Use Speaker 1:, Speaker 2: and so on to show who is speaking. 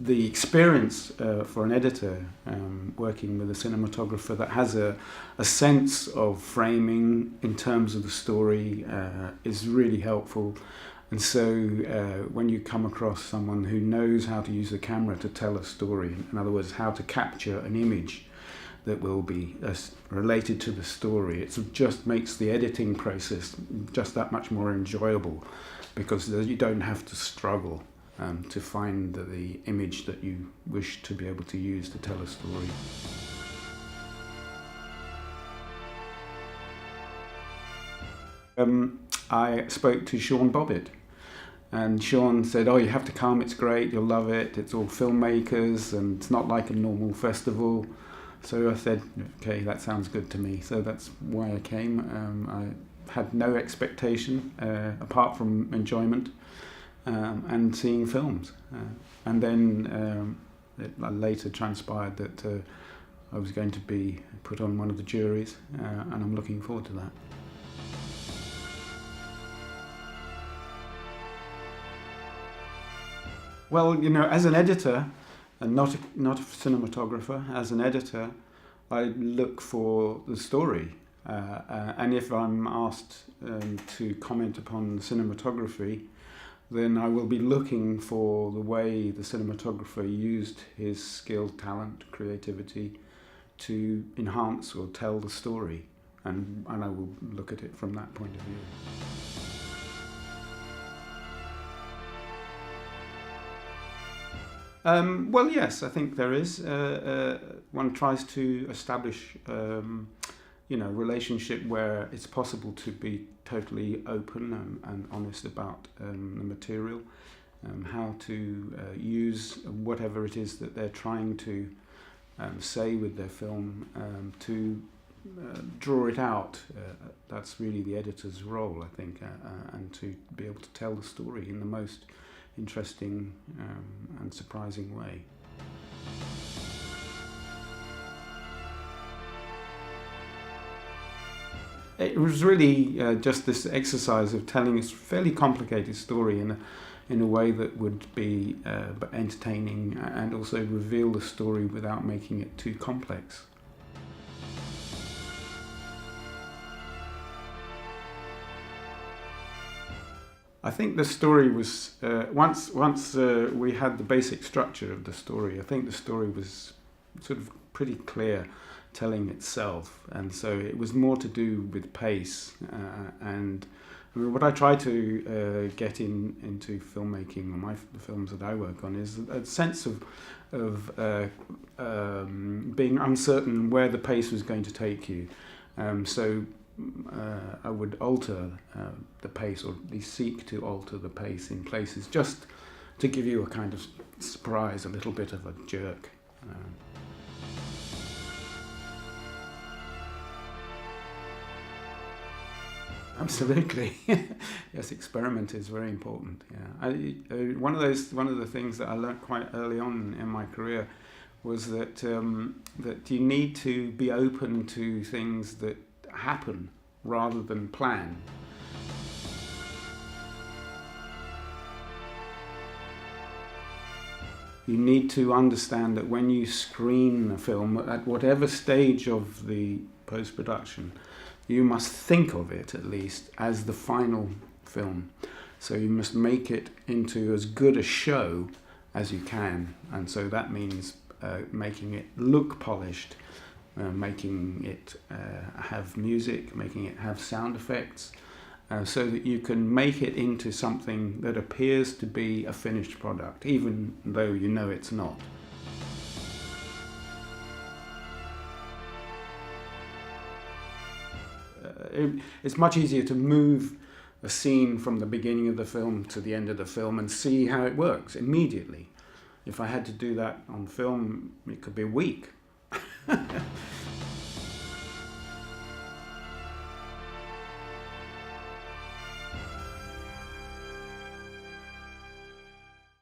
Speaker 1: the experience for an editor working with a cinematographer that has a sense of framing in terms of the story is really helpful. And so when you come across someone who knows how to use the camera to tell a story, in other words, how to capture an image that will be related to the story, it just makes the editing process just that much more enjoyable, because you don't have to struggle to find the image that you wish to be able to use to tell a story. I spoke to Sean Bobbitt, and Sean said, "Oh, you have to come, it's great, you'll love it, it's all filmmakers and it's not like a normal festival." So I said, okay, that sounds good to me. So that's why I came. I had no expectation apart from enjoyment and seeing films. And then it later transpired that I was going to be put on one of the juries, and I'm looking forward to that. Well, you know, as an editor, and not a cinematographer, as an editor, I look for the story. And if I'm asked to comment upon the cinematography, then I will be looking for the way the cinematographer used his skill, talent, creativity to enhance or tell the story. And I will look at it from that point of view. Well, yes, I think there is. One tries to establish, relationship where it's possible to be totally open and honest about the material, how to use whatever it is that they're trying to say with their film to draw it out. That's really the editor's role, I think, and to be able to tell the story in the most interesting and surprising way. It was really just this exercise of telling a fairly complicated story in a way that would be entertaining and also reveal the story without making it too complex. I think the story was, once we had the basic structure of the story, I think the story was sort of pretty clear, telling itself, and so it was more to do with pace. And I mean, what I try to get into filmmaking, or the films that I work on, is a sense of being uncertain where the pace was going to take you. So I would alter the pace, or at least seek to alter the pace in places, just to give you a kind of surprise, a little bit of a jerk. Absolutely, yes. Experiment is very important. Yeah, one of the things that I learned quite early on in my career was that that you need to be open to things that happen rather than plan. You need to understand that when you screen a film, at whatever stage of the post-production, you must think of it at least as the final film. So you must make it into as good a show as you can, and so that means making it look polished, making it have music, making it have sound effects, so that you can make it into something that appears to be a finished product, even though you know it's not. It's much easier to move a scene from the beginning of the film to the end of the film and see how it works immediately. If I had to do that on film, it could be a week.